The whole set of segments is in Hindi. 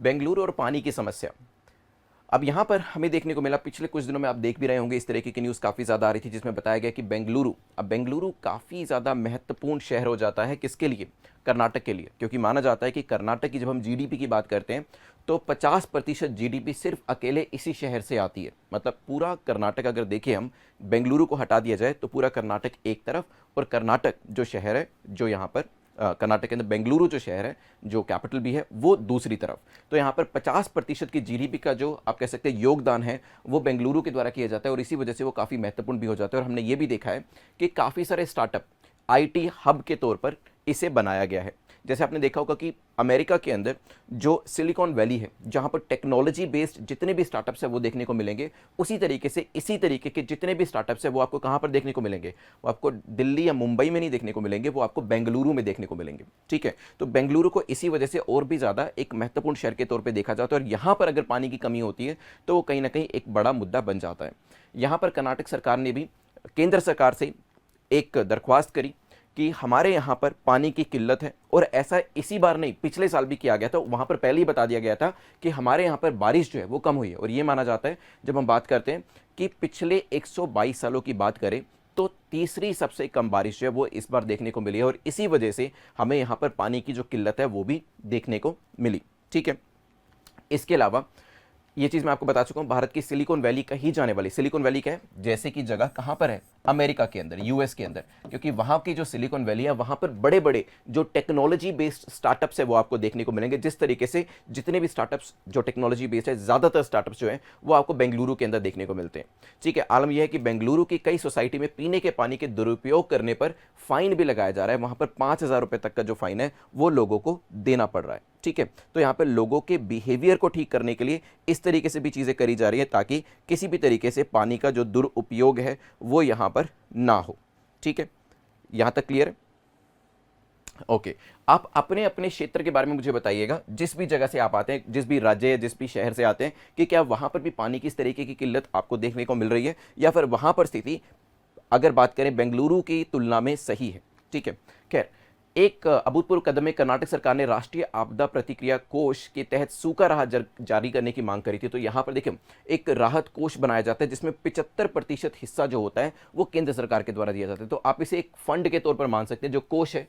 बेंगलुरु और पानी की समस्या। अब यहाँ पर हमें देखने को मिला, पिछले कुछ दिनों में आप देख भी रहे होंगे, इस तरीके की न्यूज़ काफ़ी ज़्यादा आ रही थी जिसमें बताया गया कि बेंगलुरु काफ़ी ज़्यादा महत्वपूर्ण शहर हो जाता है। किसके लिए? कर्नाटक के लिए, क्योंकि माना जाता है कि कर्नाटक की जब हम जीडीपी की बात करते हैं तो 50% जीडीपी सिर्फ अकेले इसी शहर से आती है। मतलब पूरा कर्नाटक अगर देखें हम, बेंगलुरु को हटा दिया जाए तो पूरा कर्नाटक एक तरफ, और कर्नाटक जो शहर है, जो यहाँ पर कर्नाटक के अंदर बेंगलुरु जो शहर है, जो कैपिटल भी है, वो दूसरी तरफ। तो यहाँ पर 50% की जीडीपी का जो आप कह सकते हैं योगदान है, वो बेंगलुरु के द्वारा किया जाता है, और इसी वजह से वो काफ़ी महत्वपूर्ण भी हो जाता है। और हमने ये भी देखा है कि काफ़ी सारे स्टार्टअप आईटी हब के तौर पर इसे बनाया गया है। जैसे आपने देखा होगा कि अमेरिका के अंदर जो सिलिकॉन वैली है, जहाँ पर टेक्नोलॉजी बेस्ड जितने भी स्टार्टअप्स हैं वो देखने को मिलेंगे, उसी तरीके से इसी तरीके के जितने भी स्टार्टअप्स हैं वो आपको कहाँ पर देखने को मिलेंगे? वो आपको दिल्ली या मुंबई में नहीं देखने को मिलेंगे, वो आपको बेंगलुरु में देखने को मिलेंगे। ठीक है, तो बेंगलुरु को इसी वजह से और भी ज़्यादा एक महत्वपूर्ण शहर के तौर पर देखा जाता है, और यहाँ पर अगर पानी की कमी होती है तो वो कहीं ना कहीं एक बड़ा मुद्दा बन जाता है। यहाँ पर कर्नाटक सरकार ने भी केंद्र सरकार से एक दरख्वास्त करी कि हमारे यहाँ पर पानी की किल्लत है, और ऐसा इसी बार नहीं, पिछले साल भी किया गया था। वहाँ पर पहले ही बता दिया गया था कि हमारे यहाँ पर बारिश जो है वो कम हुई है, और ये माना जाता है, जब हम बात करते हैं कि पिछले 122 सालों की बात करें तो तीसरी सबसे कम बारिश जो है वो इस बार देखने को मिली है, और इसी वजह से हमें यहाँ पर पानी की जो किल्लत है वो भी देखने को मिली। ठीक है, इसके अलावा ये चीज़ मैं आपको बता चुका हूँ, भारत की सिलिकॉन वैली कही जाने वाली, सिलिकॉन वैली क्या है? जैसे कि जगह कहाँ पर है? अमेरिका के अंदर, यूएस के अंदर, क्योंकि वहाँ की जो सिलिकॉन वैली है, वहाँ पर बड़े बड़े जो टेक्नोलॉजी बेस्ड स्टार्टअप्स है वो आपको देखने को मिलेंगे। जिस तरीके से जितने भी स्टार्टअप्स जो टेक्नोलॉजी बेस्ड है, ज़्यादातर स्टार्टअप्स जो है वो आपको बेंगलुरु के अंदर देखने को मिलते हैं। ठीक है, आलम यह है कि बेंगलुरु की कई सोसाइटी में पीने के पानी के दुरुपयोग करने पर फाइन भी लगाया जा रहा है। वहाँ पर 5,000 रुपये तक का जो फाइन है वो लोगों को देना पड़ रहा है। ठीक है, तो यहाँ पर लोगों के बिहेवियर को ठीक करने के लिए इस तरीके से भी चीज़ें करी जा रही है, ताकि किसी भी तरीके से पानी का जो दुरुपयोग है वो यहाँ पर ना हो। ठीक है, यहाँ तक क्लियर है? ओके, आप अपने अपने क्षेत्र के बारे में मुझे बताइएगा, जिस भी जगह से आप आते हैं, जिस भी राज्य या जिस भी शहर से आते हैं, कि क्या वहाँ पर भी पानी की इस तरीके की किल्लत आपको देखने को मिल रही है, या फिर वहाँ पर स्थिति अगर बात करें बेंगलुरु की तुलना में सही है। ठीक है, खैर, एक अभूतपूर्व कदम में कर्नाटक सरकार ने राष्ट्रीय आपदा प्रतिक्रिया कोष के तहत सूखा राहत जारी करने की मांग करी थी। तो यहाँ पर देखिए, एक राहत कोष बनाया जाता है जिसमें 75% हिस्सा जो होता है वो केंद्र सरकार के द्वारा दिया जाता है। तो आप इसे एक फंड के तौर पर मान सकते हैं। जो कोष है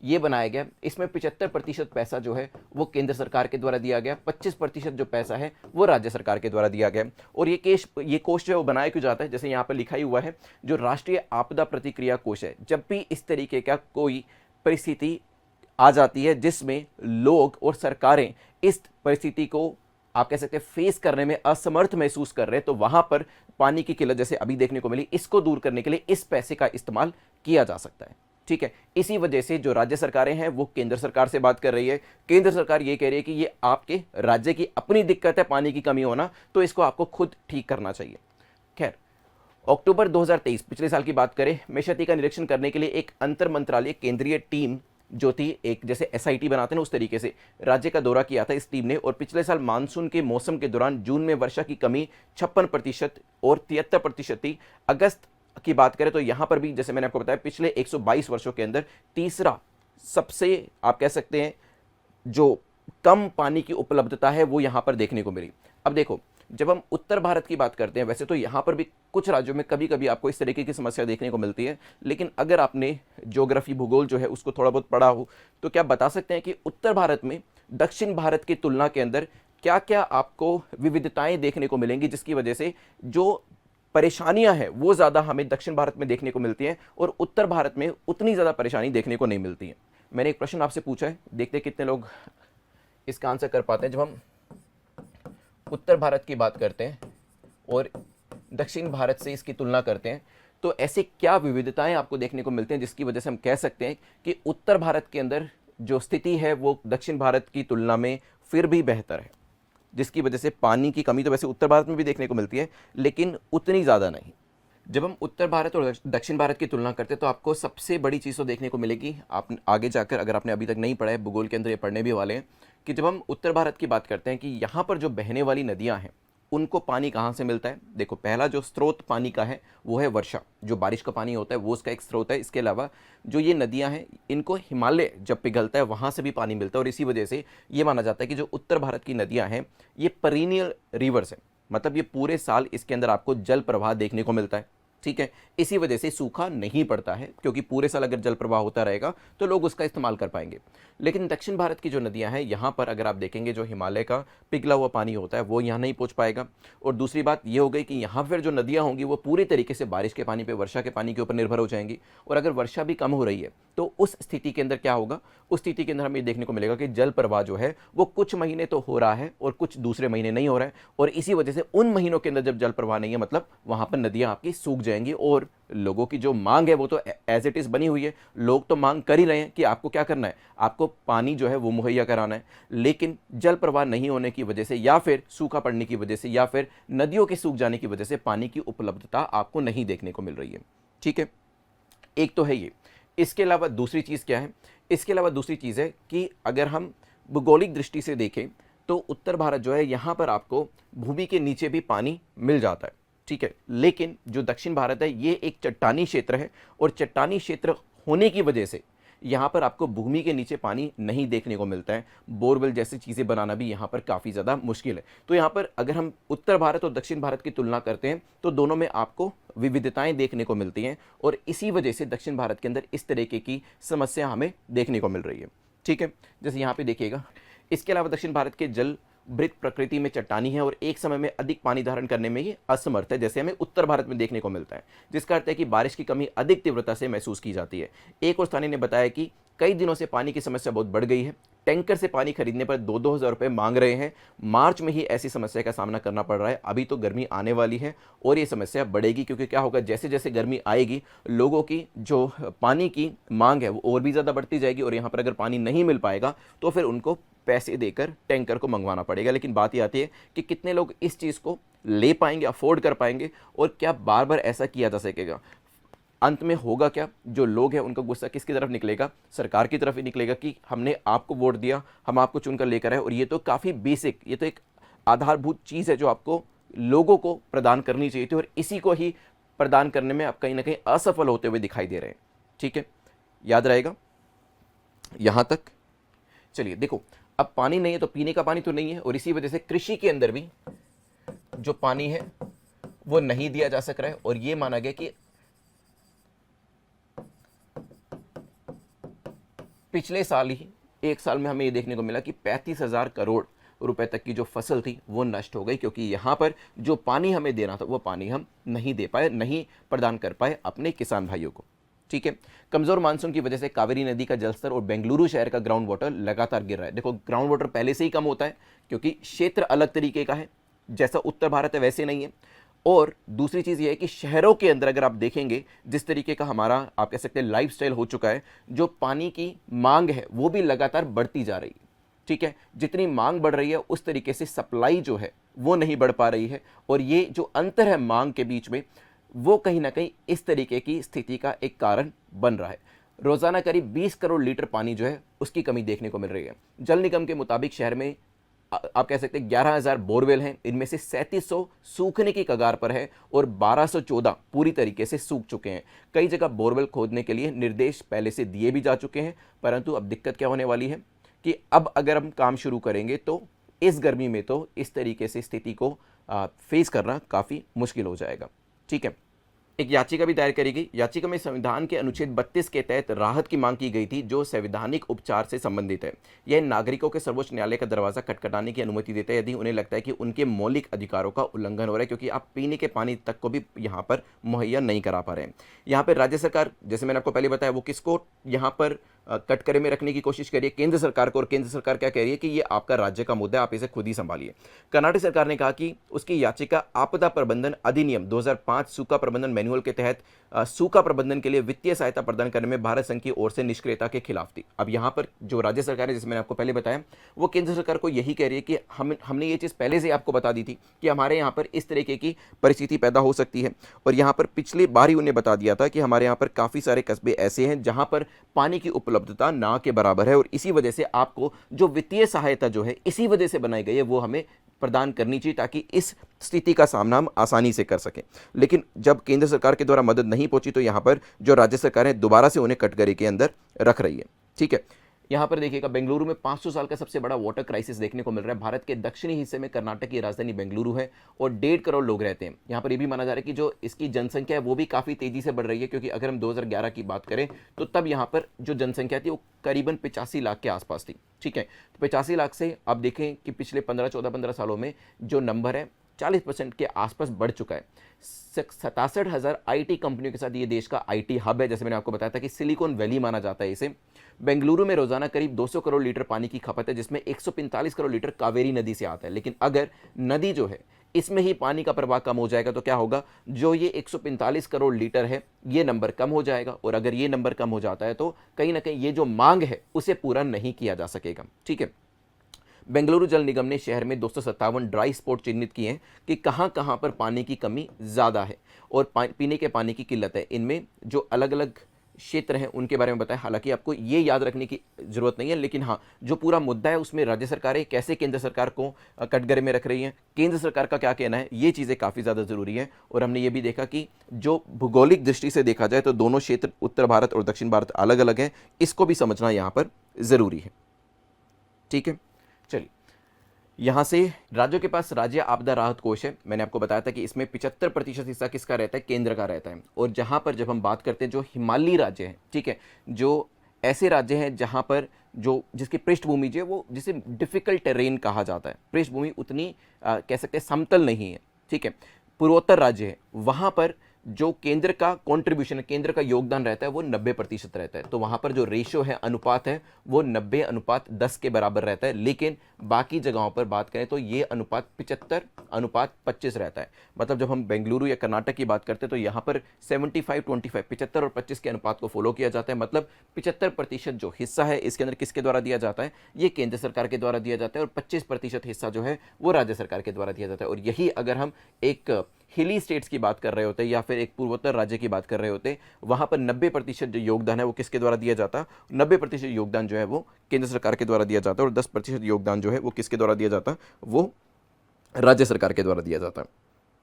ये बनाया गया, इसमें 75% पैसा जो है वो केंद्र सरकार के द्वारा दिया गया, 25% जो पैसा है वो राज्य सरकार के द्वारा दिया गया। और ये कोष जो है वो बनाया क्यों जाता है? जैसे यहाँ पर लिखा ही हुआ है, जो राष्ट्रीय आपदा प्रतिक्रिया कोष है, जब भी इस तरीके का कोई परिस्थिति आ जाती है जिसमें लोग और सरकारें इस परिस्थिति को आप कह सकते हैं फेस करने में असमर्थ महसूस कर रहे हैं, तो वहां पर पानी की किल्लत जैसे अभी देखने को मिली, इसको दूर करने के लिए इस पैसे का इस्तेमाल किया जा सकता है। ठीक है, इसी वजह से जो राज्य सरकारें हैं वो केंद्र सरकार से बात कर रही है। केंद्र सरकार ये कह रही है कि ये आपके राज्य की अपनी दिक्कत है, पानी की कमी होना, तो इसको आपको खुद ठीक करना चाहिए। खैर, अक्टूबर 2023, पिछले साल की बात करें, में क्षति का निरीक्षण करने के लिए एक अंतर मंत्रालय केंद्रीय टीम जो थी, एक जैसे एसआईटी बनाते हैं ना उस तरीके से, राज्य का दौरा किया था इस टीम ने। और पिछले साल मानसून के मौसम के दौरान जून में वर्षा की कमी 56% और 73% थी। अगस्त की बात करें तो यहाँ पर भी जैसे मैंने आपको बताया, पिछले 122 वर्षों के अंदर तीसरा सबसे आप कह सकते हैं जो कम पानी की उपलब्धता है वो यहाँ पर देखने को मिली। अब देखो, जब हम उत्तर भारत की बात करते हैं, वैसे तो यहाँ पर भी कुछ राज्यों में कभी कभी आपको इस तरीके की समस्या देखने को मिलती है, लेकिन अगर आपने ज्योग्राफी भूगोल जो है उसको थोड़ा बहुत पढ़ा हो तो क्या बता सकते हैं कि उत्तर भारत में दक्षिण भारत की तुलना के अंदर क्या क्या आपको विविधताएं देखने को मिलेंगी, जिसकी वजह से जो परेशानियां हैं वो ज़्यादा हमें दक्षिण भारत में देखने को मिलती हैं और उत्तर भारत में उतनी ज़्यादा परेशानी देखने को नहीं मिलती है। मैंने एक प्रश्न आपसे पूछा है, देखते कितने लोग इसका आंसर कर पाते हैं। जब हम उत्तर भारत की बात करते हैं और दक्षिण भारत से इसकी तुलना करते हैं, तो ऐसे क्या विविधताएं आपको देखने को मिलती हैं जिसकी वजह से हम कह सकते हैं कि उत्तर भारत के अंदर जो स्थिति है वो दक्षिण भारत की तुलना में फिर भी बेहतर है, जिसकी वजह से पानी की कमी तो वैसे उत्तर भारत में भी देखने को मिलती है लेकिन उतनी ज़्यादा नहीं। जब हम उत्तर भारत और दक्षिण भारत की तुलना करते हैं तो आपको सबसे बड़ी चीज़ तो देखने को मिलेगी, आप आगे जाकर अगर आपने अभी तक नहीं पढ़ा है, भूगोल के अंदर ये पढ़ने भी वाले हैं, कि जब हम उत्तर भारत की बात करते हैं कि यहाँ पर जो बहने वाली नदियाँ हैं उनको पानी कहाँ से मिलता है? देखो, पहला जो स्रोत पानी का है वो है वर्षा, जो बारिश का पानी होता है वो उसका एक स्रोत है। इसके अलावा जो ये नदियाँ हैं, इनको हिमालय जब पिघलता है वहाँ से भी पानी मिलता है, और इसी वजह से ये माना जाता है कि जो उत्तर भारत की नदियाँ हैं ये पीरियड रिवर्स है, मतलब ये पूरे साल इसके अंदर आपको जल प्रवाह देखने को मिलता है। ठीक है, इसी वजह से सूखा नहीं पड़ता है, क्योंकि पूरे साल अगर जल प्रवाह होता रहेगा तो लोग उसका इस्तेमाल कर पाएंगे। लेकिन दक्षिण भारत की जो नदियां हैं, यहाँ पर अगर आप देखेंगे जो हिमालय का पिघला हुआ पानी होता है वो यहाँ नहीं पहुँच पाएगा। और दूसरी बात ये हो गई कि यहाँ पर जो नदियाँ होंगी वो पूरी तरीके से बारिश के पानी पे, वर्षा के पानी के ऊपर निर्भर हो जाएंगी। और अगर वर्षा भी कम हो रही है तो उस स्थिति के अंदर क्या होगा? उस स्थिति के अंदर हमें देखने को मिलेगा कि जल प्रवाह जो है वो कुछ महीने तो हो रहा है और कुछ दूसरे महीने नहीं हो रहा है, और इसी वजह से उन महीनों के अंदर जब जल प्रवाह नहीं है, मतलब वहां पर नदियां आपकी सूख जाएंगी। और लोगों की जो मांग है वो तो एज इट इज बनी हुई है, लोग तो मांग कर ही रहे हैं कि आपको क्या करना है, आपको पानी जो है वो मुहैया कराना है। लेकिन जल प्रवाह नहीं होने की वजह से, या फिर सूखा पड़ने की वजह से, या फिर नदियों के सूख जाने की वजह से पानी की उपलब्धता आपको नहीं देखने को मिल रही है। ठीक है, एक तो है ये। इसके अलावा दूसरी चीज़ क्या है? इसके अलावा दूसरी चीज़ है कि अगर हम भूगोलिक दृष्टि से देखें तो उत्तर भारत जो है यहाँ पर आपको भूमि के नीचे भी पानी मिल जाता है। ठीक है, लेकिन जो दक्षिण भारत है ये एक चट्टानी क्षेत्र है, और चट्टानी क्षेत्र होने की वजह से यहाँ पर आपको भूमि के नीचे पानी नहीं देखने को मिलता है। बोरवेल जैसी चीज़ें बनाना भी यहाँ पर काफ़ी ज़्यादा मुश्किल है। तो यहाँ पर अगर हम उत्तर भारत और दक्षिण भारत की तुलना करते हैं तो दोनों में आपको विविधताएं देखने को मिलती हैं, और इसी वजह से दक्षिण भारत के अंदर इस तरीके की समस्या हमें देखने को मिल रही है। ठीक है, जैसे यहाँ पे देखिएगा। इसके अलावा दक्षिण भारत के जल मृत प्रकृति में चट्टानी है और एक समय में अधिक पानी धारण करने में ये असमर्थ है, जैसे हमें उत्तर भारत में देखने को मिलता है, जिसका अर्थ है कि बारिश की कमी अधिक तीव्रता से महसूस की जाती है। एक और स्थानीय ने बताया कि कई दिनों से पानी की समस्या बहुत बढ़ गई है, टैंकर से पानी खरीदने पर 2-2 हज़ार रुपये मांग रहे हैं। मार्च में ही ऐसी समस्या का सामना करना पड़ रहा है। अभी तो गर्मी आने वाली है और ये समस्या बढ़ेगी, क्योंकि क्या होगा, जैसे जैसे गर्मी आएगी लोगों की जो पानी की मांग है वो और भी ज़्यादा बढ़ती जाएगी, और यहाँ पर अगर पानी नहीं मिल पाएगा तो फिर उनको पैसे देकर टैंकर को मंगवाना पड़ेगा। लेकिन बात ये आती है कि कितने लोग इस चीज़ को ले पाएंगे, अफोर्ड कर पाएंगे, और क्या बार बार ऐसा किया जा सकेगा? अंत में होगा क्या? जो लोग हैं उनका गुस्सा किसकी तरफ निकलेगा? सरकार की तरफ ही निकलेगा कि हमने आपको वोट दिया, हम आपको चुनकर लेकर आए, और ये तो काफ़ी बेसिक, ये तो एक आधारभूत चीज़ है जो आपको लोगों को प्रदान करनी चाहिए थी, और इसी को ही प्रदान करने में आप कहीं ना कहीं असफल होते हुए दिखाई दे रहे हैं। ठीक है, याद रहेगा यहाँ तक। चलिए देखो, अब पानी नहीं है तो पीने का पानी तो नहीं है, और इसी वजह से कृषि के अंदर भी जो पानी है वो नहीं दिया जा सक रहा है। और ये माना गया कि पिछले साल ही, एक साल में हमें ये देखने को मिला कि 35,000 करोड़ रुपए तक की जो फसल थी वो नष्ट हो गई, क्योंकि यहाँ पर जो पानी हमें देना था वो पानी हम नहीं दे पाए, नहीं प्रदान कर पाए अपने किसान भाइयों को। ठीक है, कमजोर मानसून की वजह से कावेरी नदी का जलस्तर और बेंगलुरु शहर का ग्राउंड वाटर लगातार गिर रहा है। देखो, ग्राउंड वाटर पहले से ही कम होता है, क्योंकि क्षेत्र अलग तरीके का है, जैसा उत्तर भारत है वैसे नहीं है। और दूसरी चीज़ ये है कि शहरों के अंदर अगर आप देखेंगे जिस तरीके का हमारा, आप कह सकते हैं, लाइफस्टाइल हो चुका है, जो पानी की मांग है वो भी लगातार बढ़ती जा रही है। ठीक है, जितनी मांग बढ़ रही है उस तरीके से सप्लाई जो है वो नहीं बढ़ पा रही है, और ये जो अंतर है मांग के बीच में, वो कहीं ना कहीं इस तरीके की स्थिति का एक कारण बन रहा है। रोजाना करीब 20 करोड़ लीटर पानी जो है उसकी कमी देखने को मिल रही है। जल निगम के मुताबिक शहर में आप कह सकते हैं 11,000 बोरवेल हैं, इनमें से 3700 सूखने की कगार पर है और 1214 पूरी तरीके से सूख चुके हैं। कई जगह बोरवेल खोदने के लिए निर्देश पहले से दिए भी जा चुके हैं, परंतु अब दिक्कत क्या होने वाली है कि अब अगर हम काम शुरू करेंगे तो इस गर्मी में तो इस तरीके से स्थिति को फेस करना काफ़ी मुश्किल हो जाएगा। ठीक है, एक याचिका भी दायर करी गई। याचिका में संविधान के अनुच्छेद 32 के तहत राहत की मांग की गई थी, जो संवैधानिक उपचार से संबंधित है। यह नागरिकों के सर्वोच्च न्यायालय का दरवाजा खटखटाने की अनुमति देता है यदि उन्हें लगता है कि उनके मौलिक अधिकारों का उल्लंघन हो रहा है, क्योंकि आप पीने के पानी तक को भी यहाँ पर मुहैया नहीं करा पा रहे हैं। यहाँ पर राज्य सरकार, जैसे मैंने आपको पहले बताया, वो किसको यहाँ पर कटघरे में रखने की कोशिश करिए, केंद्र सरकार को, और केंद्र सरकार क्या कह रही है कि ये आपका राज्य का मुद्दा है, आप इसे खुद ही संभालिए। कर्नाटक सरकार ने कहा कि उसकी याचिका आपदा प्रबंधन अधिनियम 2005 सूखा प्रबंधन मैनुअल के तहत सूखा प्रबंधन के लिए वित्तीय सहायता प्रदान करने में भारत संघ की ओर से निष्क्रियता के खिलाफ थी। अब यहाँ पर जो राज्य सरकार है, जैसे मैंने आपको पहले बताया, वो केंद्र सरकार को यही कह रही है कि हमने ये चीज़ पहले से आपको बता दी थी कि हमारे यहाँ पर इस तरीके की परिस्थिति पैदा हो सकती है, और यहाँ पर पिछली बार ही उन्हें बता दिया था कि हमारे यहाँ पर काफ़ी सारे कस्बे ऐसे हैं जहाँ पर पानी की उपलब्धता ना के बराबर है, और इसी वजह से आपको जो वित्तीय सहायता जो है इसी वजह से बनाई गई है वो हमें प्रदान करनी चाहिए ताकि इस स्थिति का सामना हम आसानी से कर सकें। लेकिन जब केंद्र सरकार के द्वारा मदद नहीं पहुंची तो यहाँ पर जो राज्य सरकार है दोबारा से उन्हें कटघरे के अंदर रख रही है। ठीक है, यहाँ पर देखिएगा बेंगलुरु में 500 साल का सबसे बड़ा वाटर क्राइसिस देखने को मिल रहा है। भारत के दक्षिणी हिस्से में कर्नाटक की राजधानी बेंगलुरु है और 1.5 करोड़ लोग रहते हैं। यहाँ पर यह भी माना जा रहा है कि जो इसकी जनसंख्या है वो भी काफ़ी तेज़ी से बढ़ रही है, क्योंकि अगर हम 2011 की बात करें तो तब यहाँ पर जो जनसंख्या थी वो करीबन 85 लाख के आसपास थी। ठीक है, तो 85 लाख से आप देखें कि पिछले 15 सालों में जो नंबर है 40% के आसपास बढ़ चुका है। 67,000 आईटी कंपनियों के साथ ये देश का आईटी हब है। जैसे मैंने आपको बताया था कि सिलिकॉन वैली माना जाता है इसे। बेंगलुरु में रोजाना करीब 200 करोड़ लीटर पानी की खपत है, जिसमें 145 करोड़ लीटर कावेरी नदी से आता है। लेकिन अगर नदी जो है इसमें ही पानी का प्रवाह कम हो जाएगा तो क्या होगा, जो ये 145 करोड़ लीटर है ये नंबर कम हो जाएगा, और अगर ये नंबर कम हो जाता है तो कहीं ना कहीं ये जो मांग है उसे पूरा नहीं किया जा सकेगा। ठीक है, बेंगलुरु जल निगम ने शहर में 257 ड्राई स्पॉट चिन्हित किए हैं कि कहां कहां पर पानी की कमी ज़्यादा है और पीने के पानी की किल्लत है। इनमें जो अलग अलग क्षेत्र हैं उनके बारे में बताया। हालांकि आपको ये याद रखने की जरूरत नहीं है, लेकिन हाँ, जो पूरा मुद्दा है उसमें राज्य सरकारें कैसे केंद्र सरकार को कटघरे में रख रही हैं, केंद्र सरकार का क्या कहना है, ये चीज़ें काफ़ी ज़्यादा ज़रूरी है। और हमने ये भी देखा कि जो भौगोलिक दृष्टि से देखा जाए तो दोनों क्षेत्र उत्तर भारत और दक्षिण भारत अलग अलग हैं, इसको भी समझना यहाँ पर ज़रूरी है। ठीक है, चलिए यहाँ से राज्यों के पास राज्य आपदा राहत कोष है। मैंने आपको बताया था कि इसमें 75% हिस्सा किसका रहता है, केंद्र का रहता है। और जहाँ पर जब हम बात करते हैं जो हिमालयी राज्य हैं, ठीक है, जो ऐसे राज्य हैं जहाँ पर जो जिसकी पृष्ठभूमि जो है वो जिसे डिफ़िकल्ट टेरेन कहा जाता है, पृष्ठभूमि उतनी कह सकते हैं समतल नहीं है। ठीक है, पूर्वोत्तर राज्य है, वहाँ पर जो केंद्र का कॉन्ट्रीब्यूशन है, केंद्र का योगदान रहता है वो 90% रहता है। तो वहाँ पर जो रेशो है, अनुपात है, वो 90:10 के बराबर रहता है। लेकिन बाकी जगहों पर बात करें तो ये अनुपात 75:25 रहता है। मतलब जब हम बेंगलुरु या कर्नाटक की बात करते हैं तो यहाँ पर 75-25 75 और 25 के अनुपात को फॉलो किया जाता है। मतलब 75% जो हिस्सा है इसके अंदर किसके द्वारा दिया जाता है, ये केंद्र सरकार के द्वारा दिया जाता है, और 25% हिस्सा जो है वो राज्य सरकार के द्वारा दिया जाता है। और यही अगर हम एक हिली स्टेट्स की बात कर रहे होते या फिर एक पूर्वोत्तर राज्य की बात कर रहे होते, वहाँ पर 90% जो योगदान है वो किसके द्वारा दिया जाता, 90% योगदान जो है वो केंद्र सरकार के द्वारा दिया जाता है, और 10% योगदान जो है वो किसके द्वारा दिया जाता, वो राज्य सरकार के द्वारा दिया जाता है।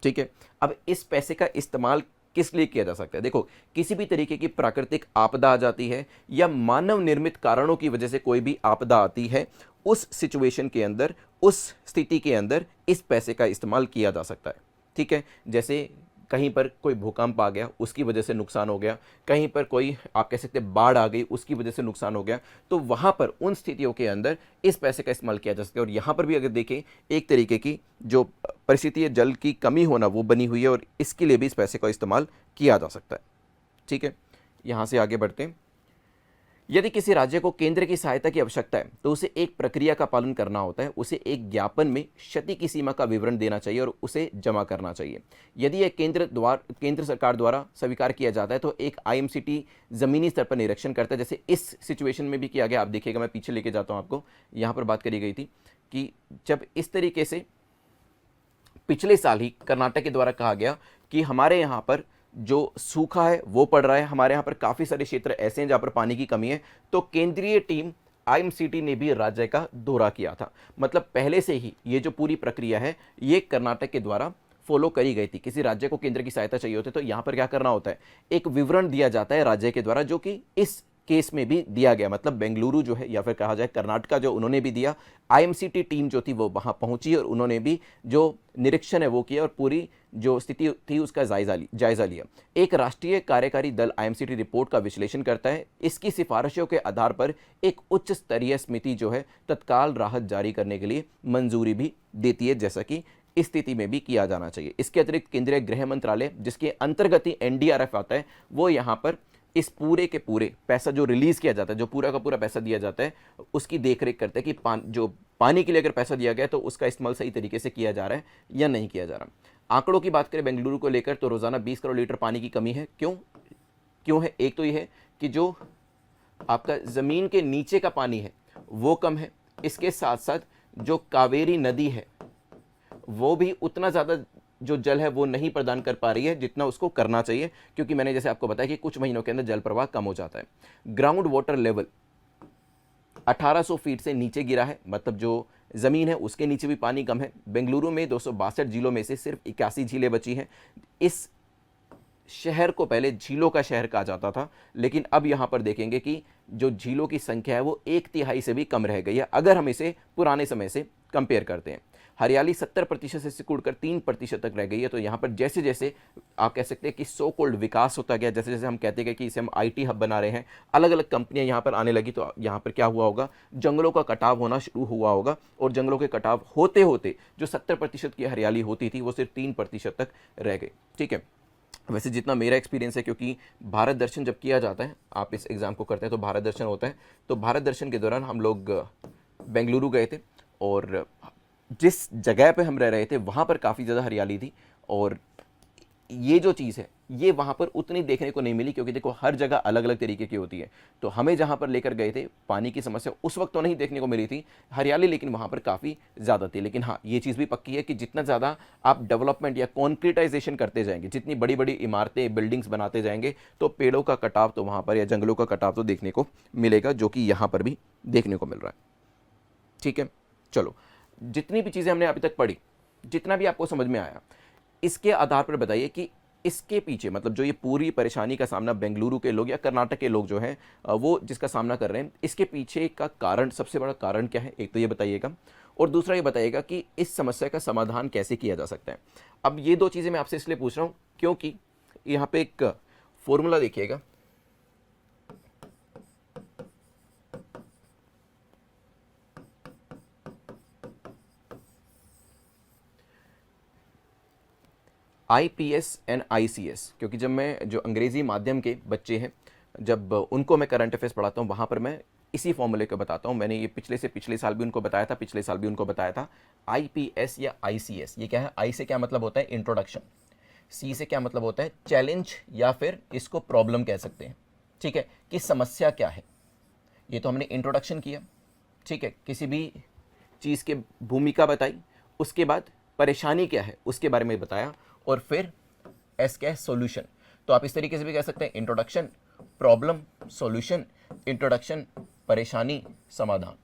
ठीक है, अब इस पैसे का इस्तेमाल किस लिए किया जा सकता है। देखो, किसी भी तरीके की प्राकृतिक आपदा आ जाती है या मानव निर्मित कारणों की वजह से कोई भी आपदा आती है, उस सिचुएशन के अंदर, उस स्थिति के अंदर इस पैसे का इस्तेमाल किया जा सकता है। ठीक है, जैसे कहीं पर कोई भूकंप आ गया उसकी वजह से नुकसान हो गया, कहीं पर कोई आप कह सकते हैं बाढ़ आ गई उसकी वजह से नुकसान हो गया, तो वहाँ पर उन स्थितियों के अंदर इस पैसे का इस्तेमाल किया जा सकता है। और यहाँ पर भी अगर देखें, एक तरीके की जो परिस्थिति है, जल की कमी होना वो बनी हुई है, और इसके लिए भी इस पैसे का इस्तेमाल किया जा सकता है। ठीक है, यहाँ से आगे बढ़ते हैं। यदि किसी राज्य को केंद्र की सहायता की आवश्यकता है तो उसे एक प्रक्रिया का पालन करना होता है। उसे एक ज्ञापन में क्षति की सीमा का विवरण देना चाहिए और उसे जमा करना चाहिए। यदि यह केंद्र सरकार द्वारा स्वीकार किया जाता है तो एक आईएमसीटी जमीनी स्तर पर निरीक्षण करता है, जैसे इस सिचुएशन में भी किया गया। आप देखिएगा, मैं पीछे लेके जाता हूँ आपको, यहाँ पर बात करी गई थी कि जब इस तरीके से पिछले साल ही कर्नाटक के द्वारा कहा गया कि हमारे यहाँ पर जो सूखा है वो पड़ रहा है, हमारे यहाँ पर काफ़ी सारे क्षेत्र ऐसे हैं जहाँ पर पानी की कमी है, तो केंद्रीय टीम आईएमसीटी ने भी राज्य का दौरा किया था। मतलब पहले से ही ये जो पूरी प्रक्रिया है ये कर्नाटक के द्वारा फॉलो करी गई थी। किसी राज्य को केंद्र की सहायता चाहिए होती है तो यहाँ पर क्या करना होता है, एक विवरण दिया जाता है राज्य के द्वारा, जो कि इस केस में भी दिया गया। मतलब बेंगलुरु जो है या फिर कहा जाए कर्नाटका जो, उन्होंने भी दिया, आईएमसीटी टीम जो थी वो वहां पहुंची और उन्होंने भी जो निरीक्षण है वो किया और पूरी जो स्थिति थी उसका जायजा लिया। एक राष्ट्रीय कार्यकारी दल आईएमसीटी रिपोर्ट का विश्लेषण करता है। इसकी सिफारिशों के आधार पर एक उच्च स्तरीय समिति जो है तत्काल राहत जारी करने के लिए मंजूरी भी देती है, जैसा कि इस स्थिति में भी किया जाना चाहिए। इसके अतिरिक्त केंद्रीय गृह मंत्रालय, जिसके अंतर्गत ही एनडीआरएफ आता है, वो यहाँ पर इस पूरे के पूरे पैसा जो रिलीज किया जाता है, जो पूरा का पूरा पैसा दिया जाता है, उसकी देखरेख करते हैं कि जो पानी के लिए अगर पैसा दिया गया तो उसका इस्तेमाल सही तरीके से किया जा रहा है या नहीं किया जा रहा। आंकड़ों की बात करें बेंगलुरु को लेकर तो रोजाना 20 करोड़ लीटर पानी की कमी है। क्यों है? एक तो ये है कि जो आपका जमीन के नीचे का पानी है वो कम है, इसके साथ साथ जो कावेरी नदी है वो भी उतना ज़्यादा जो जल है वो नहीं प्रदान कर पा रही है जितना उसको करना चाहिए, क्योंकि मैंने जैसे आपको बताया कि कुछ महीनों के अंदर जल प्रवाह कम हो जाता है। ग्राउंड वाटर लेवल 1800 फीट से नीचे गिरा है, मतलब जो ज़मीन है उसके नीचे भी पानी कम है। बेंगलुरु में 262 झीलों में से सिर्फ 81 झीलें बची हैं। इस शहर को पहले झीलों का शहर कहा जाता था, लेकिन अब यहाँ पर देखेंगे कि जो झीलों की संख्या है वो 1/3 से भी कम रह गई है अगर हम इसे पुराने समय से कंपेयर करते हैं। हरियाली 70% से सिकुड़कर 3% तक रह गई है। तो यहाँ पर जैसे जैसे आप कह सकते हैं कि सो कोल्ड विकास होता गया, जैसे जैसे हम कहते गए कि इसे हम IT हब बना रहे हैं, अलग अलग कंपनियां यहाँ पर आने लगी, तो यहाँ पर क्या हुआ होगा, जंगलों का कटाव होना शुरू हुआ होगा। और जंगलों के कटाव होते होते जो 70% की हरियाली होती थी वो सिर्फ 3% तक रह गई। ठीक है, वैसे जितना मेरा एक्सपीरियंस है, क्योंकि भारत दर्शन जब किया जाता है, आप इस एग्ज़ाम को करते हैं तो भारत दर्शन होता है, तो भारत दर्शन के दौरान हम लोग बेंगलुरु गए थे और जिस जगह पे हम रह रहे थे वहाँ पर काफ़ी ज़्यादा हरियाली थी। और ये जो चीज़ है ये वहाँ पर उतनी देखने को नहीं मिली, क्योंकि देखो हर जगह अलग अलग तरीके की होती है। तो हमें जहाँ पर लेकर गए थे पानी की समस्या उस वक्त तो नहीं देखने को मिली थी, हरियाली लेकिन वहाँ पर काफ़ी ज़्यादा थी। लेकिन हाँ, ये चीज़ भी पक्की है कि जितना ज़्यादा आप डेवलपमेंट या कॉन्क्रीटाइजेशन करते जाएंगे, जितनी बड़ी बड़ी इमारतें बिल्डिंग्स बनाते जाएंगे, तो पेड़ों का कटाव तो वहाँ पर या जंगलों का कटाव तो देखने को मिलेगा, जो कि यहाँ पर भी देखने को मिल रहा है। ठीक है, चलो, जितनी भी चीज़ें हमने अभी तक पढ़ी, जितना भी आपको समझ में आया, इसके आधार पर बताइए कि इसके पीछे, मतलब जो ये पूरी परेशानी का सामना बेंगलुरु के लोग या कर्नाटक के लोग जो हैं वो जिसका सामना कर रहे हैं, इसके पीछे का कारण, सबसे बड़ा कारण क्या है, एक तो ये बताइएगा, और दूसरा ये बताइएगा कि इस समस्या का समाधान कैसे किया जा सकता है। अब ये दो चीज़ें मैं आपसे इसलिए पूछ रहा हूँ क्योंकि यहाँ पे एक फॉर्मूला देखिएगा, IPS एंड ICS, क्योंकि जब मैं जो अंग्रेज़ी माध्यम के बच्चे हैं, जब उनको मैं करंट अफेयर्स पढ़ाता हूँ, वहाँ पर मैं इसी फॉर्मूले को बताता हूँ। मैंने ये पिछले से पिछले साल भी उनको बताया था, पिछले साल भी उनको बताया था। IPS या ICS, ये क्या है? I से क्या मतलब होता है? इंट्रोडक्शन। C से क्या मतलब होता है? चैलेंज, या फिर इसको प्रॉब्लम कह सकते हैं। ठीक है, कि समस्या क्या है, ये तो हमने इंट्रोडक्शन किया। ठीक है, किसी भी चीज़ की भूमिका बताई, उसके बाद परेशानी क्या है उसके बारे में बताया, और फिर एस क्या है? सॉल्यूशन। तो आप इस तरीके से भी कह सकते हैं, इंट्रोडक्शन, प्रॉब्लम, सॉल्यूशन, इंट्रोडक्शन, परेशानी, समाधान।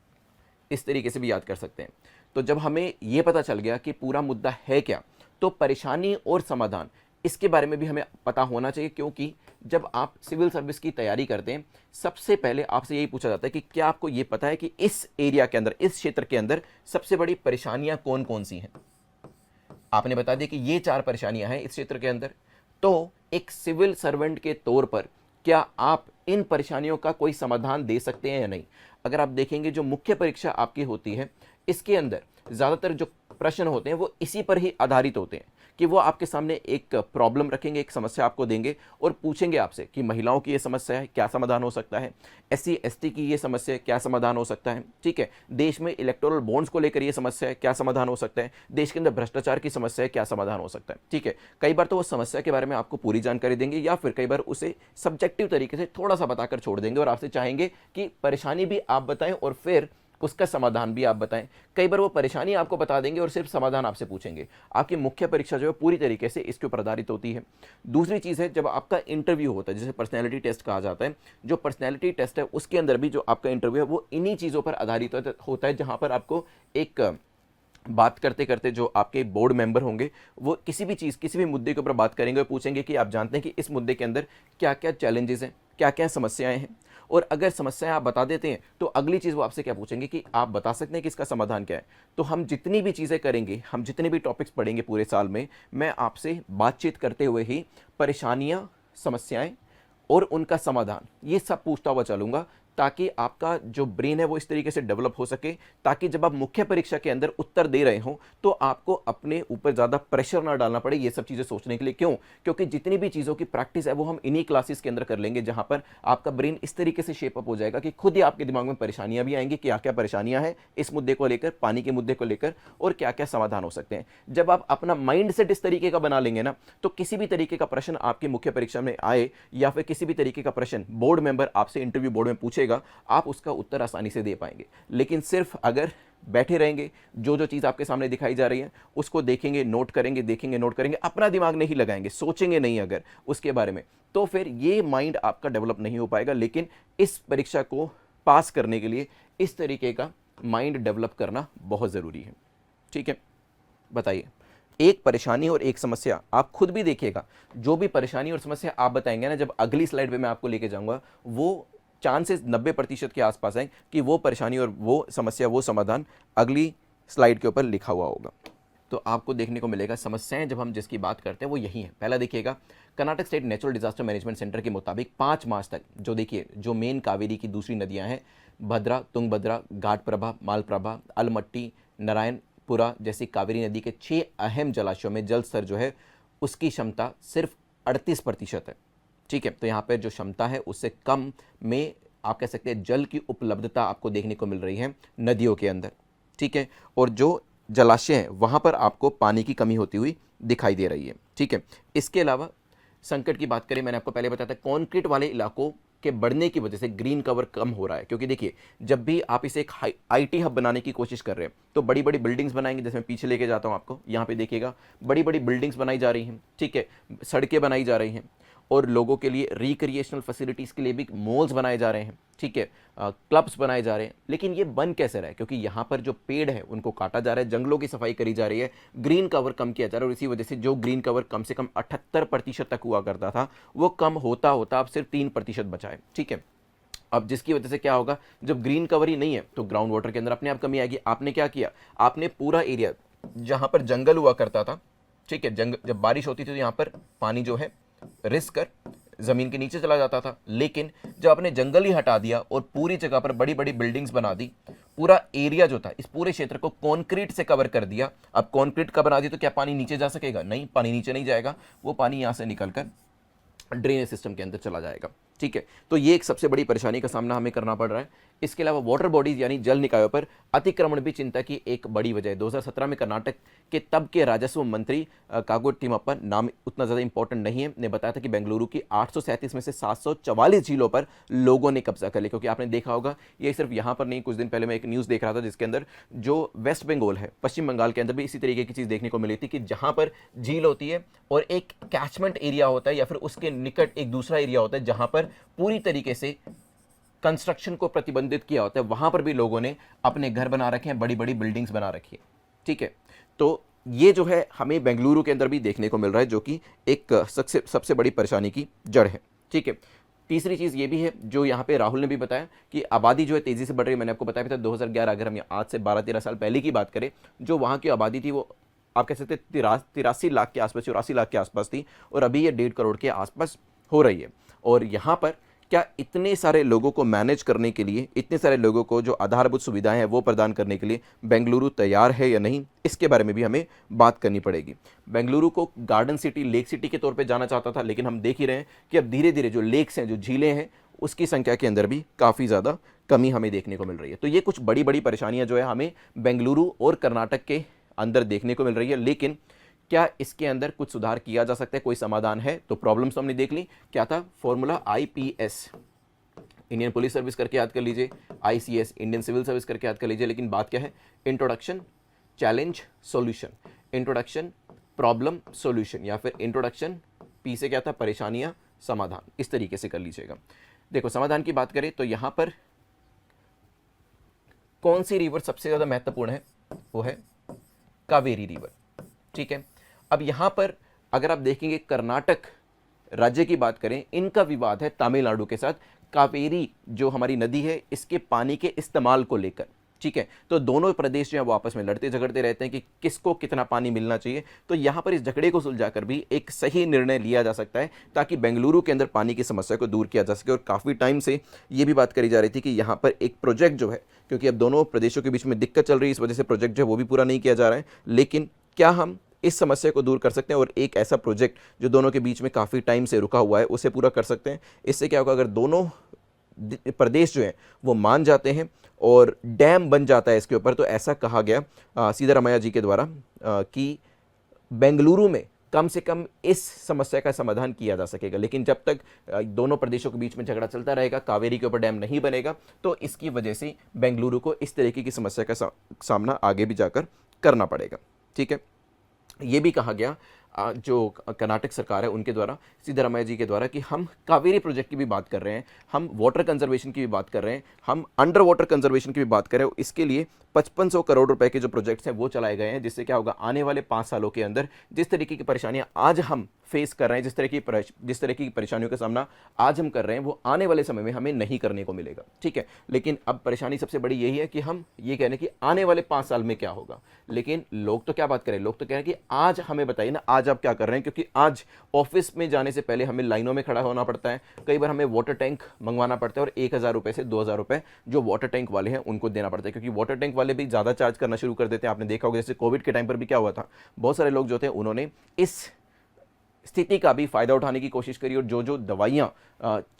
इस तरीके से भी याद कर सकते हैं। तो जब हमें ये पता चल गया कि पूरा मुद्दा है क्या, तो परेशानी और समाधान इसके बारे में भी हमें पता होना चाहिए, क्योंकि जब आप सिविल सर्विस की तैयारी करते हैं, सबसे पहले आपसे यही पूछा जाता है कि क्या आपको ये पता है कि इस एरिया के अंदर, इस क्षेत्र के अंदर सबसे बड़ी परेशानियां कौन कौन सी हैं। आपने बता दिया कि ये 4 परेशानियां हैं इस क्षेत्र के अंदर, तो एक सिविल सर्वेंट के तौर पर क्या आप इन परेशानियों का कोई समाधान दे सकते हैं या नहीं। अगर आप देखेंगे जो मुख्य परीक्षा आपकी होती है, इसके अंदर ज़्यादातर जो प्रश्न होते हैं वो इसी पर ही आधारित होते हैं कि वो आपके सामने एक प्रॉब्लम रखेंगे, एक समस्या आपको देंगे और पूछेंगे आपसे कि महिलाओं की ये समस्या है, क्या समाधान हो सकता है, SC ST की ये समस्या है, क्या समाधान हो सकता है। ठीक है, देश में इलेक्टोरल बॉन्ड्स को लेकर ये समस्या है, क्या समाधान हो सकता है, देश के अंदर भ्रष्टाचार की समस्या है, क्या समाधान हो सकता है। ठीक है, कई बार तो वो समस्या के बारे में आपको पूरी जानकारी देंगे, या फिर कई बार उसे सब्जेक्टिव तरीके से थोड़ा सा बताकर छोड़ देंगे और आपसे चाहेंगे कि परेशानी भी आप बताएं और फिर उसका समाधान भी आप बताएं। कई बार वो परेशानी आपको बता देंगे और सिर्फ समाधान आपसे पूछेंगे। आपकी मुख्य परीक्षा जो है पूरी तरीके से इसके ऊपर आधारित होती है। दूसरी चीज़ है, जब आपका इंटरव्यू होता है, जिसे पर्सनैलिटी टेस्ट कहा जाता है, जो पर्सनैलिटी टेस्ट है उसके अंदर भी जो आपका इंटरव्यू है वो इन्हीं चीज़ों पर आधारित होता है, जहाँ पर आपको एक बात करते करते जो आपके बोर्ड मेंबर होंगे वो किसी भी चीज़, किसी भी मुद्दे के ऊपर बात करेंगे और पूछेंगे कि आप जानते हैं कि इस मुद्दे के अंदर क्या क्या चैलेंजेस हैं, क्या क्या समस्याएं हैं। और अगर समस्याएं आप बता देते हैं तो अगली चीज़ वो आपसे क्या पूछेंगे कि आप बता सकते हैं कि इसका समाधान क्या है। तो हम जितनी भी चीज़ें करेंगे, हम जितने भी टॉपिक्स पढ़ेंगे पूरे साल में, मैं आपसे बातचीत करते हुए ही परेशानियाँ, समस्याएँ और उनका समाधान ये सब पूछता हुआ चलूँगा, ताकि आपका जो ब्रेन है वो इस तरीके से डेवलप हो सके, ताकि जब आप मुख्य परीक्षा के अंदर उत्तर दे रहे हो तो आपको अपने ऊपर ज़्यादा प्रेशर ना डालना पड़े ये सब चीज़ें सोचने के लिए। क्यों? क्योंकि जितनी भी चीज़ों की प्रैक्टिस है वो हम इन्हीं क्लासेस के अंदर कर लेंगे, जहाँ पर आपका ब्रेन इस तरीके से शेपअप हो जाएगा कि खुद ही आपके दिमाग में परेशानियाँ भी आएंगी, क्या क्या परेशानियाँ हैं इस मुद्दे को लेकर, पानी के मुद्दे को लेकर, और क्या क्या समाधान हो सकते हैं। जब आप अपना माइंड सेट इस तरीके का बना लेंगे ना, तो किसी भी तरीके का प्रश्न आपकी मुख्य परीक्षा में आए या फिर किसी भी तरीके का प्रश्न बोर्ड मेंबर आपसे इंटरव्यू बोर्ड में पूछेगा, आप उसका उत्तर आसानी से दे पाएंगे। लेकिन सिर्फ अगर बैठे रहेंगे, जो जो चीज़ आपके सामने दिखाई जा रही है उसको देखेंगे, नोट करेंगे, देखेंगे, नोट करेंगे, अपना दिमाग नहीं लगाएंगे, सोचेंगे नहीं अगर उसके बारे में, तो फिर ये माइंड आपका डेवलप नहीं हो पाएगा। लेकिन इस परीक्षा को पास करने के लिए इस तरीके का माइंड डेवलप करना बहुत ज़रूरी है। ठीक है, बताइए, एक परेशानी और एक समस्या आप खुद भी देखिएगा, जो भी परेशानी और समस्या आप बताएंगे ना, जब अगली स्लाइड पे मैं आपको लेके जाऊंगा, वो चांसेस 90% के आसपास हैं कि वो परेशानी और वो समस्या, वो समाधान अगली स्लाइड के ऊपर लिखा हुआ होगा। तो आपको देखने को मिलेगा समस्याएं जब हम जिसकी बात करते हैं वो यही है। पहला देखिएगा, Karnataka state natural disaster management centre के मुताबिक 5 मार्च तक जो देखिए जो मेन कावेरी की दूसरी नदियां हैं, भद्रा, तुंगभद्रा, घाटप्रभा, मालप्रभा, अलमट्टी, नारायणपुरा जैसी कावेरी नदी के 6 अहम जलाशयों में जल स्तर जो है उसकी क्षमता सिर्फ 38% है। ठीक है, तो यहाँ पर जो क्षमता है उससे कम में आप कह सकते हैं जल की उपलब्धता आपको देखने को मिल रही है नदियों के अंदर। ठीक है, और जो जलाशय हैं वहाँ पर आपको पानी की कमी होती हुई दिखाई दे रही है। ठीक है, इसके अलावा संकट की बात करें, मैंने आपको पहले बताया था, कंक्रीट वाले इलाकों के बढ़ने की वजह से ग्रीन कवर कम हो रहा है। क्योंकि देखिए, जब भी आप इसे एक आईटी हब बनाने की कोशिश कर रहे हैं तो बड़ी बड़ी बिल्डिंग्स बनाएंगे, जैसे मैं पीछे लेके जाता हूँ आपको, यहाँ पे देखिएगा बड़ी बड़ी बिल्डिंग्स बनाई जा रही हैं। ठीक है, सड़कें बनाई जा रही हैं और लोगों के लिए रिक्रिएशनल फैसिलिटीज़ के लिए भी मॉल्स बनाए जा रहे हैं। ठीक है, क्लब्स बनाए जा रहे हैं, लेकिन ये बन कैसे रहा है? क्योंकि यहाँ पर जो पेड़ है उनको काटा जा रहा है, जंगलों की सफाई करी जा रही है, ग्रीन कवर कम किया जा रहा है, और इसी वजह से जो ग्रीन कवर कम से कम 78% तक हुआ करता था वो कम होता होता अब सिर्फ 3% बचा है। ठीक है, अब जिसकी वजह से क्या होगा, जब ग्रीन कवर ही नहीं है तो ग्राउंड वाटर के अंदर अपने आप कमी आएगी। आपने क्या किया, आपने पूरा एरिया जहाँ पर जंगल हुआ करता था, ठीक है, जब बारिश होती थी तो यहाँ पर पानी जो है रिस्क कर जमीन के नीचे चला जाता था, लेकिन जब आपने जंगल ही हटा दिया और पूरी जगह पर बड़ी बड़ी बिल्डिंग्स बना दी, पूरा एरिया जो था इस पूरे क्षेत्र को कंक्रीट से कवर कर दिया। अब कंक्रीट का बना दी तो क्या पानी नीचे जा सकेगा? नहीं, पानी नीचे नहीं जाएगा, वो पानी यहां से निकलकर ड्रेनेज सिस्टम के अंदर चला जाएगा। ठीक है, तो ये एक सबसे बड़ी परेशानी का सामना हमें करना पड़ रहा है। इसके अलावा वाटर बॉडीज यानी जल निकायों पर अतिक्रमण भी चिंता की एक बड़ी वजह है। 2017 में कर्नाटक के तब के राजस्व मंत्री कागो तिम्मप्पा, नाम उतना ज़्यादा इंपॉर्टेंट नहीं है, ने बताया था कि बेंगलुरु की 837 में से 744 झीलों पर लोगों ने कब्जा कर लिया। क्योंकि आपने देखा होगा, ये सिर्फ यहाँ पर नहीं, कुछ दिन पहले मैं एक न्यूज़ देख रहा था जिसके अंदर जो वेस्ट बंगाल है, पश्चिम बंगाल के अंदर भी इसी तरीके की चीज़ देखने को मिली थी कि जहाँ पर झील होती है और एक कैचमेंट एरिया होता है या फिर उसके निकट एक दूसरा एरिया होता है जहाँ पर पूरी तरीके से कंस्ट्रक्शन को प्रतिबंधित किया होता है, वहां पर भी लोगों ने अपने घर बना रखे हैं, बड़ी बड़ी बिल्डिंग्स बना रखी है। ठीक है, तो ये जो है हमें बेंगलुरु के अंदर भी देखने को मिल रहा है, जो कि एक सबसे बड़ी परेशानी की जड़ है। ठीक है, तीसरी चीज़ ये भी है जो यहाँ पे राहुल ने भी बताया कि आबादी जो है तेज़ी से बढ़ रही है। मैंने आपको बताया भी था 2011, अगर हम आज से 12-13 साल पहले की बात करें, जो वहाँ की आबादी थी वो आप कह सकते 83 लाख के आसपास, 84 लाख के आसपास थी, और अभी ये 1.5 करोड़ के आसपास हो रही है। और यहाँ पर क्या इतने सारे लोगों को मैनेज करने के लिए, इतने सारे लोगों को जो आधारभूत सुविधाएं हैं वो प्रदान करने के लिए बेंगलुरु तैयार है या नहीं, इसके बारे में भी हमें बात करनी पड़ेगी। बेंगलुरु को गार्डन सिटी, लेक सिटी के तौर पे जाना चाहता था, लेकिन हम देख ही रहे हैं कि अब धीरे धीरे जो लेक्स हैं, जो झीलें हैं, उसकी संख्या के अंदर भी काफ़ी ज़्यादा कमी हमें देखने को मिल रही है। तो ये कुछ बड़ी बड़ी परेशानियाँ जो है हमें बेंगलुरु और कर्नाटक के अंदर देखने को मिल रही है। लेकिन क्या इसके अंदर कुछ सुधार किया जा सकता है, कोई समाधान है? तो प्रॉब्लम्स हमने देख ली, क्या था formula IPS, Indian police service करके याद कर लीजिए, ICS, इंडियन सिविल सर्विस करके याद कर लीजिए। लेकिन बात क्या है, introduction, challenge, solution, introduction, problem, solution, या फिर इंट्रोडक्शन, P से क्या था, परेशानियां, समाधान, इस तरीके से कर लीजिएगा। देखो, समाधान की बात करें तो यहां पर कौन सी रिवर सबसे ज्यादा महत्वपूर्ण है, वो है कावेरी रिवर। ठीक है, अब यहां पर अगर आप देखेंगे कर्नाटक राज्य की बात करें, इनका विवाद है तमिलनाडु के साथ कावेरी जो हमारी नदी है इसके पानी के इस्तेमाल को लेकर। ठीक है, तो दोनों प्रदेश जो है वो आपस में लड़ते झगड़ते रहते हैं कि किसको कितना पानी मिलना चाहिए। तो यहाँ पर इस झगड़े को सुलझाकर भी एक सही निर्णय लिया जा सकता है ताकि बेंगलुरु के अंदर पानी की समस्या को दूर किया जा सके। और काफ़ी टाइम से ये भी बात करी जा रही थी कि यहाँ पर एक प्रोजेक्ट जो है, क्योंकि अब दोनों प्रदेशों के बीच में दिक्कत चल रही है, इस वजह से प्रोजेक्ट जो है वो भी पूरा नहीं किया जा रहा है। लेकिन क्या हम इस समस्या को दूर कर सकते हैं और एक ऐसा प्रोजेक्ट जो दोनों के बीच में काफ़ी टाइम से रुका हुआ है उसे पूरा कर सकते हैं? इससे क्या होगा, अगर दोनों प्रदेश जो हैं वो मान जाते हैं और डैम बन जाता है इसके ऊपर, तो ऐसा कहा गया सिद्धारमैया जी के द्वारा कि बेंगलुरु में कम से कम इस समस्या का समाधान किया जा सकेगा। लेकिन जब तक दोनों प्रदेशों के बीच में झगड़ा चलता रहेगा, कावेरी के ऊपर डैम नहीं बनेगा, तो इसकी वजह से बेंगलुरु को इस तरीके की समस्या का सामना आगे भी जाकर करना पड़ेगा। ठीक है, ये भी कहा गया जो कर्नाटक सरकार है उनके द्वारा, सिद्धरामैया जी के द्वारा, कि हम कावेरी प्रोजेक्ट की भी बात कर रहे हैं, हम वाटर कंजर्वेशन की भी बात कर रहे हैं, हम अंडर वाटर कंजर्वेशन की भी बात कर रहे हैं। इसके लिए 5500 करोड़ रुपए के जो प्रोजेक्ट्स हैं वो चलाए गए हैं, जिससे क्या होगा, आने वाले 5 सालों के अंदर जिस तरीके की परेशानियां आज हम फेस कर रहे हैं, जिस तरह की परेशानियों का सामना आज हम कर रहे हैं, वो आने वाले समय में हमें नहीं करने को मिलेगा। ठीक है, लेकिन अब परेशानी सबसे बड़ी यही है कि हम ये कह रहे हैं कि आने वाले 5 साल में क्या होगा, लेकिन लोग तो क्या बात करें, लोग तो कह रहे हैं कि आज हमें बताइए ना, आज आप क्या कर रहे हैं, क्योंकि आज ऑफिस में जाने से पहले हमें लाइनों में खड़ा होना पड़ता है, कई बार हमें वाटर टैंक मंगवाना पड़ता है और 1000 रुपए से 2000 रुपए जो वाटर टैंक वाले हैं उनको देना पड़ता है, क्योंकि वाटर टैंक वाले भी ज़्यादा चार्ज करना शुरू कर देते हैं। आपने देखा होगा जैसे कोविड के टाइम पर भी क्या हुआ था, बहुत सारे लोग जो थे उन्होंने इस स्थिति का भी फायदा उठाने की कोशिश करी और जो जो दवाइयाँ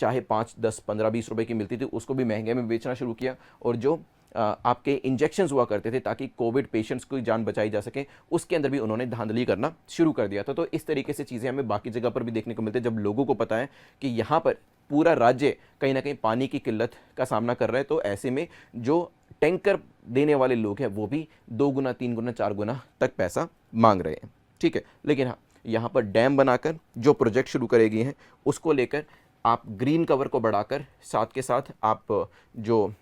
चाहे 5, 10, 15, 20 रुपए की मिलती थी उसको भी महंगे में बेचना शुरू किया, और जो आपके इंजेक्शंस हुआ करते थे ताकि कोविड पेशेंट्स की जान बचाई जा सके, उसके अंदर भी उन्होंने धांधली करना शुरू कर दिया था। तो इस तरीके से चीज़ें हमें बाकी जगह पर भी देखने को मिलती है, जब लोगों को पता है कि यहाँ पर पूरा राज्य कहीं ना कहीं पानी की किल्लत का सामना कर रहा है, तो ऐसे में जो टैंकर देने वाले लोग हैं वो भी 2 गुना, 3 गुना, 4 गुना तक पैसा मांग रहे हैं। ठीक है, लेकिन हाँ, यहाँ पर डैम बनाकर जो प्रोजेक्ट शुरू करेगी हैं उसको लेकर आप ग्रीन कवर को बढ़ाकर, साथ के साथ आप जो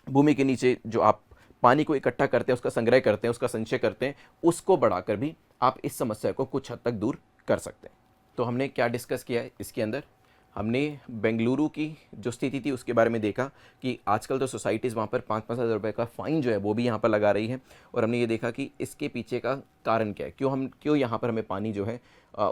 भूमि के नीचे जो आप पानी को इकट्ठा करते हैं, उसका संग्रह करते हैं, उसका संचय करते हैं, उसको बढ़ाकर भी आप इस समस्या को कुछ हद तक दूर कर सकते हैं। तो हमने क्या डिस्कस किया है इसके अंदर, हमने बेंगलुरु की जो स्थिति थी उसके बारे में देखा कि आजकल तो सोसाइटीज़ वहाँ पर 5-5 हज़ार रुपये का फ़ाइन जो है वो भी यहाँ पर लगा रही है, और हमने ये देखा कि इसके पीछे का कारण क्या है, क्यों यहाँ पर हमें पानी जो है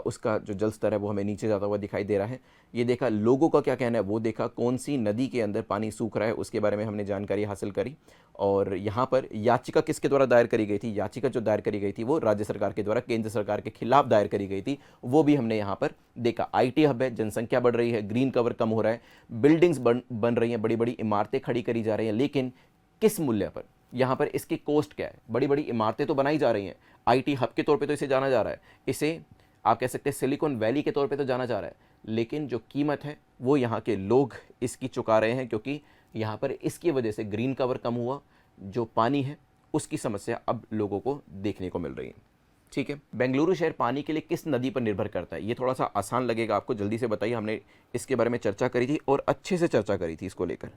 उसका जो जल स्तर है वो हमें नीचे जाता हुआ दिखाई दे रहा है। ये देखा लोगों का क्या कहना है, वो देखा कौन सी नदी के अंदर पानी सूख रहा है उसके बारे में हमने जानकारी हासिल करी, और यहाँ पर याचिका किसके द्वारा दायर करी गई थी, याचिका जो दायर करी गई थी वो राज्य सरकार के द्वारा केंद्र सरकार के खिलाफ दायर करी गई थी, वो भी हमने यहाँ पर देखा। IT हब है, जनसंख्या बढ़ रही है, ग्रीन कवर कम हो रहा है, बिल्डिंग्स बन रही हैं, बड़ी बड़ी इमारतें खड़ी करी जा रही हैं, लेकिन किस मूल्य पर, यहाँ पर इसकी कॉस्ट क्या है। बड़ी बड़ी इमारतें तो बनाई जा रही हैं, IT हब के तौर पे तो इसे जाना जा रहा है, इसे आप कह सकते हैं सिलिकॉन वैली के तौर पे तो जाना जा रहा है, लेकिन जो कीमत है वो यहाँ के लोग इसकी चुका रहे हैं, क्योंकि यहाँ पर इसकी वजह से ग्रीन कवर कम हुआ, जो पानी है उसकी समस्या अब लोगों को देखने को मिल रही है। ठीक है, बेंगलुरु शहर पानी के लिए किस नदी पर निर्भर करता है, ये थोड़ा सा आसान लगेगा आपको, जल्दी से बताइए। हमने इसके बारे में चर्चा करी थी और अच्छे से चर्चा करी थी इसको लेकर।